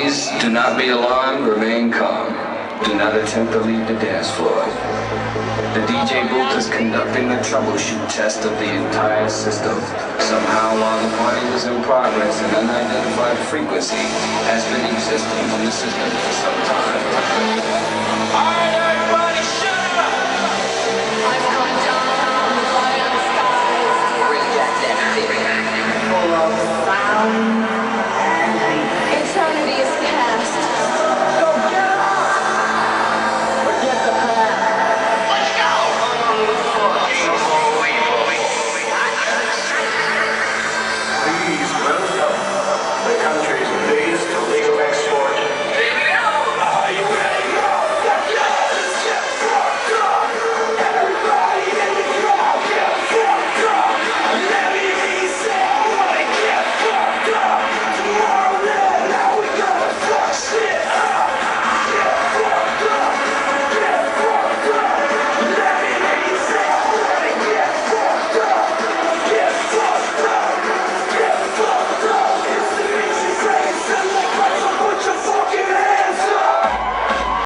Please do not be alarmed, remain calm. Do not attempt to leave the dance floor. The DJ booth is conducting a troubleshoot test of the entire system. Somehow, while the party was in progress, an unidentified frequency has been existing in the system for some time. Alright, everybody, shut up! I've come down from the fire skies. Bring back that theory. Full of sound.